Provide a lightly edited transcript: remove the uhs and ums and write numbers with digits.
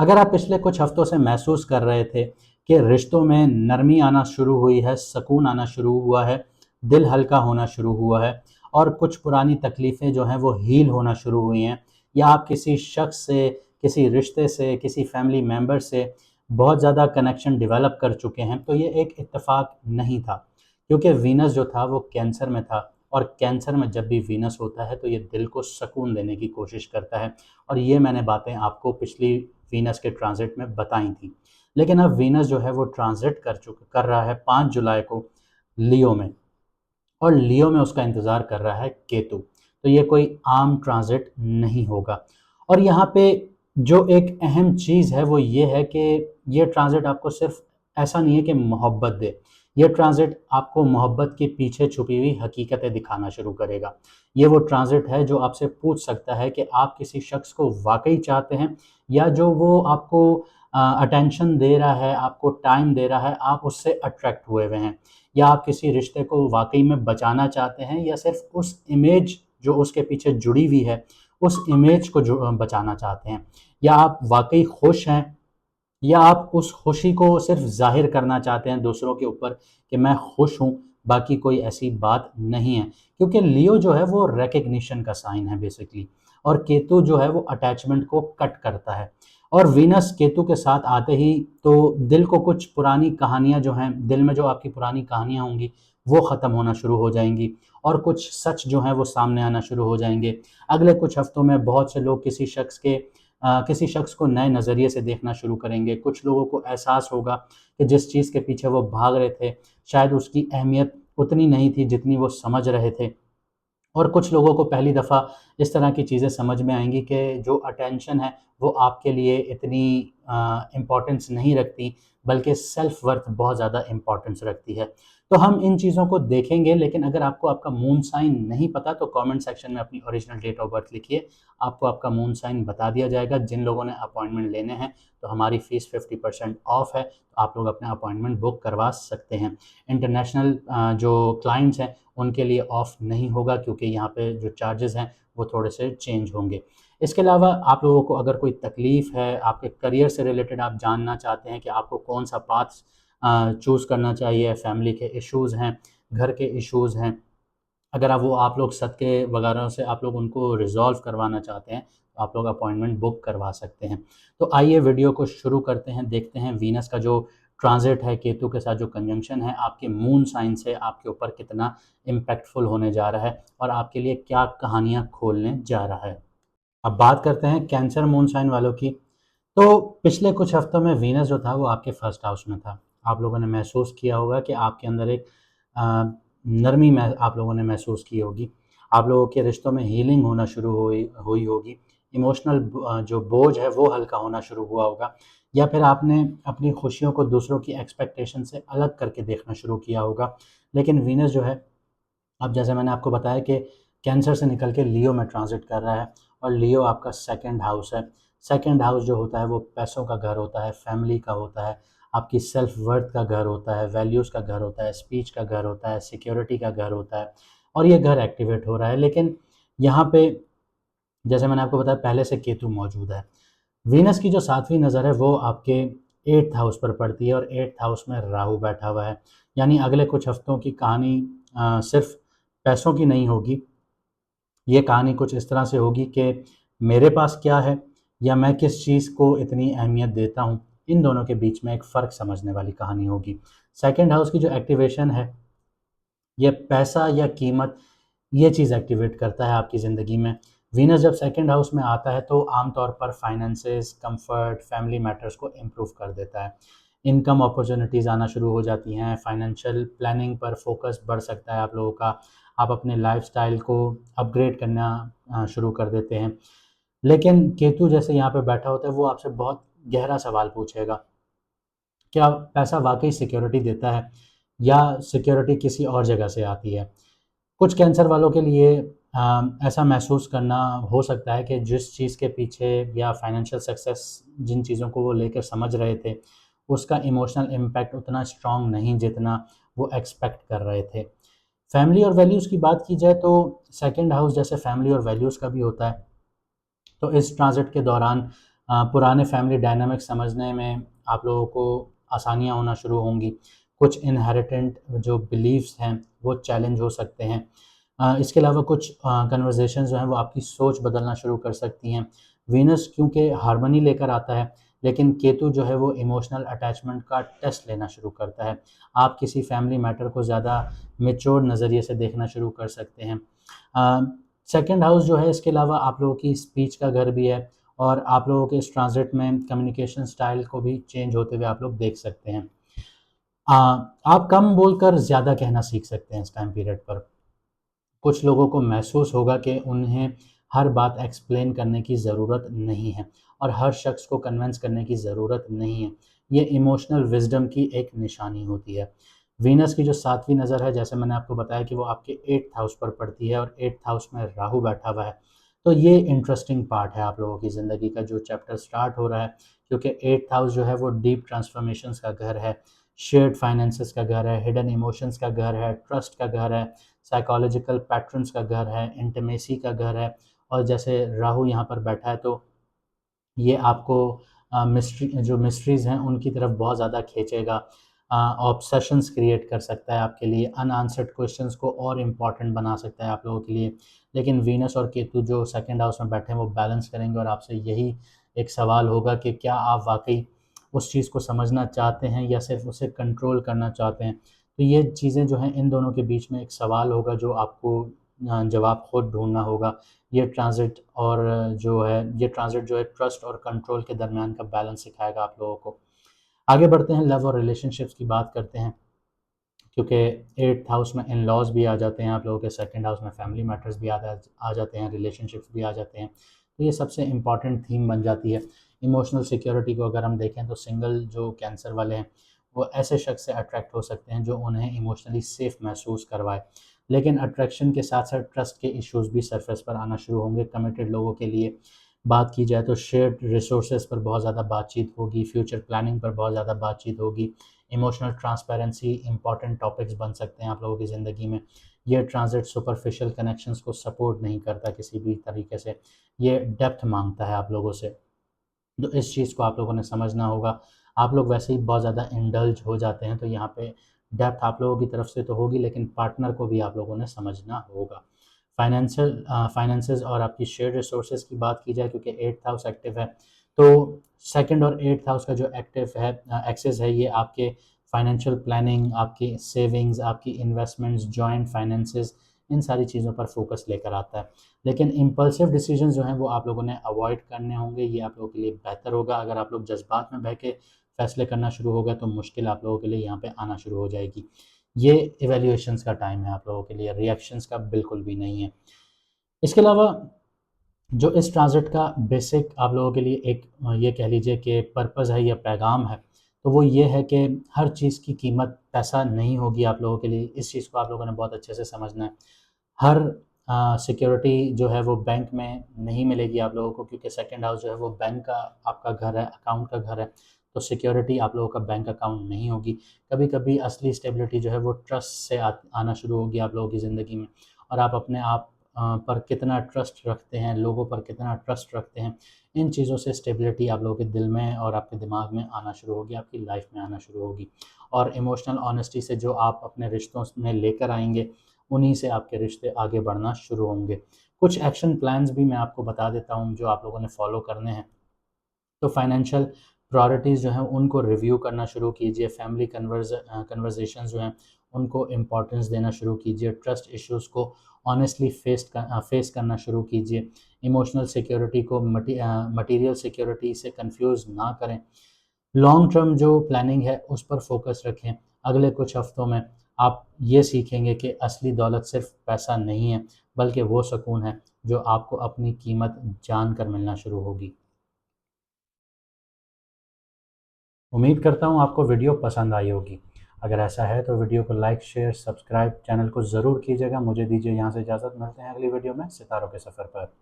अगर आप पिछले कुछ हफ्तों से महसूस कर रहे थे कि रिश्तों में नरमी आना शुरू हुई है, सुकून आना शुरू हुआ है, दिल हल्का होना शुरू हुआ है और कुछ पुरानी तकलीफ़ें जो हैं वो हील होना शुरू हुई हैं, या आप किसी शख्स से, किसी रिश्ते से, किसी फैमिली मेंबर से बहुत ज़्यादा कनेक्शन डेवलप कर चुके हैं, तो ये एक इत्तेफ़ाक नहीं था। क्योंकि वीनस जो था वो कैंसर में था, और कैंसर में जब भी वीनस होता है तो ये दिल को सुकून देने की कोशिश करता है, और ये मैंने बातें आपको पिछली वीनस के ट्रांज़िट में बताई थी। लेकिन अब वीनस जो है वो ट्रांज़िट कर रहा है 5 जुलाई को लियो में, और लियो में उसका इंतज़ार कर रहा है केतु। तो ये कोई आम ट्रांज़िट नहीं होगा। और यहाँ पे जो एक अहम चीज़ है वो ये है कि ये ट्रांज़िट आपको सिर्फ़ ऐसा नहीं है कि मोहब्बत दे, ये ट्रांज़िट आपको मोहब्बत के पीछे छुपी हुई हकीकतें दिखाना शुरू करेगा। ये वो ट्रांज़िट है जो आपसे पूछ सकता है कि आप किसी शख्स को वाक़ई चाहते हैं, या जो वो आपको अटेंशन दे रहा है, आपको टाइम दे रहा है, आप उससे अट्रैक्ट हुए हुए हैं। या आप किसी रिश्ते को वाक़ई में बचाना चाहते हैं, या सिर्फ़ उस इमेज जो उसके पीछे जुड़ी हुई है, उस इमेज को बचाना चाहते हैं। या आप वाक़ई खुश हैं, या आप उस खुशी को सिर्फ़ ज़ाहिर करना चाहते हैं दूसरों के ऊपर कि मैं खुश हूँ, बाकी कोई ऐसी बात नहीं है। क्योंकि लियो जो है वो रिकॉग्निशन का साइन है बेसिकली, और केतु जो है वो अटैचमेंट को कट करता है। और वीनस केतु के साथ आते ही तो दिल को कुछ पुरानी कहानियाँ जो हैं, दिल में जो आपकी पुरानी कहानियाँ होंगी, वो ख़त्म होना शुरू हो जाएँगी, और कुछ सच जो हैं वो सामने आना शुरू हो जाएँगे। अगले कुछ हफ्तों में बहुत से लोग किसी शख्स को नए नज़रिए से देखना शुरू करेंगे। कुछ लोगों को एहसास होगा कि जिस चीज़ के पीछे वो भाग रहे थे, शायद उसकी अहमियत उतनी नहीं थी जितनी वो समझ रहे थे। और कुछ लोगों को पहली दफ़ा इस तरह की चीज़ें समझ में आएँगी कि जो अटेंशन है वो आपके लिए इतनी इम्पोर्टेंस नहीं रखती, बल्कि सेल्फ वर्थ बहुत ज़्यादा इम्पोर्टेंस रखती है। तो हम इन चीज़ों को देखेंगे, लेकिन अगर आपको आपका मून साइन नहीं पता तो कमेंट सेक्शन में अपनी ओरिजिनल डेट ऑफ बर्थ लिखिए, आपको आपका मून साइन बता दिया जाएगा। जिन लोगों ने अपॉइंटमेंट लेने हैं तो हमारी फ़ीस 50% ऑफ है, तो आप लोग अपना अपॉइंटमेंट बुक करवा सकते हैं। इंटरनेशनल जो क्लाइंट्स हैं उनके लिए ऑफ नहीं होगा, क्योंकि यहाँ पे जो चार्जेस हैं वो थोड़े से चेंज होंगे। इसके अलावा आप लोगों को अगर कोई तकलीफ़ है, आपके करियर से रिलेटेड आप जानना चाहते हैं कि आपको कौन-सा पाथ चूज़ करना चाहिए, फैमिली के इश्यूज़ हैं, घर के इश्यूज़ हैं, अगर आप लोग सदक़े वगैरह से आप लोग उनको रिज़ॉल्व करवाना चाहते हैं, तो आप लोग अपॉइंटमेंट बुक करवा सकते हैं। तो आइए वीडियो को शुरू करते हैं, देखते हैं वीनस का जो ट्रांज़िट है, केतु के साथ जो कंजंक्शन है, आपके मून साइन से आपके ऊपर कितना इम्पैक्टफुल होने जा रहा है, और आपके लिए क्या कहानियाँ खोलने जा रहा है। अब बात करते हैं कैंसर मून साइन वालों की। तो पिछले कुछ हफ्तों में वीनस जो था वो आपके फर्स्ट हाउस में था। आप लोगों ने महसूस किया होगा कि आपके अंदर एक अ, नरमी में आप लोगों ने महसूस की होगी। आप लोगों के रिश्तों में हीलिंग होना शुरू हुई हुई होगी। इमोशनल जो बोझ है वो हल्का होना शुरू हुआ होगा, या फिर आपने अपनी खुशियों को दूसरों की एक्सपेक्टेशन से अलग करके देखना शुरू किया होगा। लेकिन वीनस जो है, अब जैसे मैंने आपको बताया कि कैंसर से निकल के लियो में ट्रांज़िट कर रहा है, और लियो आपका सेकंड हाउस है। सेकंड हाउस जो होता है वो पैसों का घर होता है, फैमिली का होता है, आपकी सेल्फ वर्थ का घर होता है, वैल्यूज़ का घर होता है, स्पीच का घर होता है, सिक्योरिटी का घर होता है, और ये घर एक्टिवेट हो रहा है। लेकिन यहाँ पे जैसे मैंने आपको बताया पहले से केतु मौजूद है। वीनस की जो 7वीं नज़र है वो आपके 8th हाउस पर पड़ती है, और 8th हाउस में राहु बैठा हुआ है। यानी अगले कुछ हफ्तों की कहानी सिर्फ़ पैसों की नहीं होगी, ये कहानी कुछ इस तरह से होगी कि मेरे पास क्या है, या मैं किस चीज़ को इतनी अहमियत देता हूँ, इन दोनों के बीच में एक फ़र्क समझने वाली कहानी होगी। सेकंड हाउस की जो एक्टिवेशन है, ये पैसा या कीमत, ये चीज़ एक्टिवेट करता है आपकी ज़िंदगी में। वीनस जब सेकंड हाउस में आता है तो आमतौर पर फाइनेंसेस, कंफर्ट, फैमिली मैटर्स को इम्प्रूव कर देता है। इनकम अपॉर्च्युनिटीज़ आना शुरू हो जाती हैं, फाइनेंशियल प्लानिंग पर फोकस बढ़ सकता है आप लोगों का। आप अपने लाइफ़स्टाइल को अपग्रेड करना शुरू कर देते हैं। लेकिन केतु जैसे यहाँ पे बैठा होता है वो आपसे बहुत गहरा सवाल पूछेगा, क्या पैसा वाक़ई सिक्योरिटी देता है, या सिक्योरिटी किसी और जगह से आती है? कुछ कैंसर वालों के लिए ऐसा महसूस करना हो सकता है कि जिस चीज़ के पीछे, या फाइनेंशियल सक्सेस जिन चीज़ों को वो लेकर समझ रहे थे, उसका इमोशनल इम्पैक्ट उतना स्ट्रॉन्ग नहीं जितना वो एक्सपेक्ट कर रहे थे। फैमिली और वैल्यूज़ की बात की जाए तो सेकंड हाउस जैसे फैमिली और वैल्यूज़ का भी होता है। तो इस ट्रांज़िट के दौरान पुराने फैमिली डायनामिक्स समझने में आप लोगों को आसानियाँ होना शुरू होंगी। कुछ इनहेरिटेंट जो बिलीव्स हैं वो चैलेंज हो सकते हैं। इसके अलावा कुछ कन्वर्सेशंस जो हैं वो आपकी सोच बदलना शुरू कर सकती हैं। वीनस क्योंकि हार्मनी लेकर आता है, लेकिन केतु जो है वो इमोशनल अटैचमेंट का टेस्ट लेना शुरू करता है। आप किसी फैमिली मैटर को ज़्यादा मैच्योर नज़रिए से देखना शुरू कर सकते हैं। सेकंड हाउस जो है, इसके अलावा आप लोगों की स्पीच का घर भी है, और आप लोगों के इस ट्रांजिट में कम्युनिकेशन स्टाइल को भी चेंज होते हुए आप लोग देख सकते हैं। आप कम बोलकर ज़्यादा कहना सीख सकते हैं इस टाइम पीरियड पर। कुछ लोगों को महसूस होगा कि उन्हें हर बात एक्सप्लेन करने की ज़रूरत नहीं है और हर शख्स को कन्विंस करने की ज़रूरत नहीं है। ये इमोशनल विज़डम की एक निशानी होती है। वीनस की जो 7वीं नज़र है, जैसे मैंने आपको बताया कि वो आपके 8th हाउस पर पड़ती है और 8th हाउस में राहु बैठा हुआ है। तो ये इंटरेस्टिंग पार्ट है आप लोगों की ज़िंदगी का जो चैप्टर स्टार्ट हो रहा है, क्योंकि 8th हाउस जो है वो डीप ट्रांसफॉर्मेशंस का घर है, शेयर्ड फाइनेंसेस का घर है, हिडन इमोशंस का घर है, ट्रस्ट का घर है, साइकोलॉजिकल पैटर्न्स का घर है, इंटीमेसी का घर है। और जैसे राहु यहाँ पर बैठा है तो ये आपको मिस्ट्रीज़ हैं उनकी तरफ बहुत ज़्यादा खींचेगा। ऑब्सेशंस क्रिएट कर सकता है आपके लिए, अनआंसर्ड क्वेश्चंस को और इम्पोर्टेंट बना सकता है आप लोगों के लिए। लेकिन वीनस और केतु जो सेकंड हाउस में बैठे हैं वो बैलेंस करेंगे, और आपसे यही एक सवाल होगा कि क्या आप वाक़ई उस चीज़ को समझना चाहते हैं या सिर्फ़ उसे कंट्रोल करना चाहते हैं। तो ये चीज़ें जो हैं इन दोनों के बीच में एक सवाल होगा जो आपको जवाब खुद ढूँढना होगा। ये ट्रांज़िट और ये ट्रांज़िट जो है ट्रस्ट और कंट्रोल के दरमियान का बैलेंस सिखाएगा आप लोगों को। आगे बढ़ते हैं, लव और रिलेशनशिप्स की बात करते हैं, क्योंकि 8th हाउस में इन-लॉज़ भी आ जाते हैं आप लोगों के, सेकंड हाउस में फैमिली मैटर्स भी आ जाते हैं, रिलेशनशिप्स भी आ जाते हैं। तो ये सबसे इम्पॉर्टेंट थीम बन जाती है। इमोशनल सिक्योरिटी को अगर हम देखें तो सिंगल जो कैंसर वाले हैं, वो ऐसे शख्स से अट्रैक्ट हो सकते हैं जो उन्हें इमोशनली सेफ़ महसूस करवाए। लेकिन अट्रैक्शन के साथ-साथ ट्रस्ट के इश्यूज़ भी सरफ़ेस पर आना शुरू होंगे। कमिटेड लोगों के लिए बात की जाए तो शेयर्ड रिसोर्सेज़ पर बहुत ज़्यादा बातचीत होगी, फ्यूचर प्लानिंग पर बहुत ज़्यादा बातचीत होगी। इमोशनल ट्रांसपेरेंसी इंपॉर्टेंट टॉपिक्स बन सकते हैं आप लोगों की ज़िंदगी में। ये ट्रांज़िट सुपरफिशियल कनेक्शंस को सपोर्ट नहीं करता किसी भी तरीके से, ये डेप्थ माँगता है आप लोगों से। तो इस चीज़ को आप लोगों ने समझना होगा। आप लोग वैसे ही बहुत ज़्यादा इंडल्ज हो जाते हैं, तो यहाँ पे डेप्थ आप लोगों की तरफ से तो होगी, लेकिन पार्टनर को भी आप लोगों ने समझना होगा। फाइनेंसेस और आपकी शेयर्ड रिसोर्सेज़ की बात की जाए, क्योंकि 8th हाउस एक्टिव है, तो सेकंड और 8th हाउस का जो एक्टिव है एक्सिस है, ये आपके फाइनेंशियल प्लानिंग, आपकी सेविंग्स, आपकी इन्वेस्टमेंट्स, जॉइंट फाइनेंसेस, इन सारी चीज़ों पर फोकस लेकर आता है। लेकिन इम्पल्सिव डिसीजंस जो हैं वो आप लोगों ने अवॉइड करने होंगे, ये आप लोगों के लिए बेहतर होगा। अगर आप लोग जज़्बात में बह के फैसले करना शुरू हो गए तो मुश्किल आप लोगों के लिए यहाँ पे आना शुरू हो जाएगी। ये इवैल्यूएशंस का टाइम है आप लोगों के लिए, रिएक्शंस का बिल्कुल भी नहीं है। इसके अलावा जो इस ट्रांज़िट का बेसिक आप लोगों के लिए एक ये कह लीजिए कि पर्पज़ है या पैगाम है, तो वो ये है कि हर चीज़ की कीमत पैसा नहीं होगी आप लोगों के लिए। इस चीज़ को आप लोगों ने बहुत अच्छे से समझना है। हर सिक्योरिटी जो है वो बैंक में नहीं मिलेगी आप लोगों को, क्योंकि सेकंड हाउस जो है वो बैंक का आपका घर है, अकाउंट का घर है, तो सिक्योरिटी आप लोगों का बैंक अकाउंट नहीं होगी। कभी-कभी असली स्टेबिलिटी जो है वो ट्रस्ट से आना शुरू होगी आप लोगों की ज़िंदगी में, और आप अपने आप पर कितना ट्रस्ट रखते हैं, लोगों पर कितना ट्रस्ट रखते हैं, इन चीज़ों से स्टेबिलिटी आप लोगों के दिल में और आपके दिमाग में आना शुरू होगी, आपकी लाइफ में आना शुरू होगी। और इमोशनल ऑनेस्टी से जो आप अपने रिश्तों में लेकर आएँगे, उन्हीं से आपके रिश्ते आगे बढ़ना शुरू होंगे। कुछ एक्शन प्लान्स भी मैं आपको बता देता हूँ जो आप लोगों ने फॉलो करने हैं। तो फाइनेंशियल प्रायोरिटीज़ जो हैं उनको रिव्यू करना शुरू कीजिए, फैमिली कन्वर्सेशंस जो हैं उनको इम्पोर्टेंस देना शुरू कीजिए, ट्रस्ट इश्यूज़ को ऑनेस्टली फेस करना शुरू कीजिए, इमोशनल सिक्योरिटी को मटीरियल सिक्योरिटी से कंफ्यूज ना करें। लॉन्ग टर्म जो प्लानिंग है उस पर फोकस रखें। अगले कुछ हफ्तों में आप ये सीखेंगे कि असली दौलत सिर्फ पैसा नहीं है, बल्कि वो सुकून है जो आपको अपनी कीमत जान कर मिलना शुरू होगी। उम्मीद करता हूँ आपको वीडियो पसंद आई होगी। अगर ऐसा है तो वीडियो को लाइक, शेयर, सब्सक्राइब चैनल को ज़रूर कीजिएगा। मुझे दीजिए यहाँ से इजाज़त, मिलते हैं अगली वीडियो में सितारों के सफ़र पर।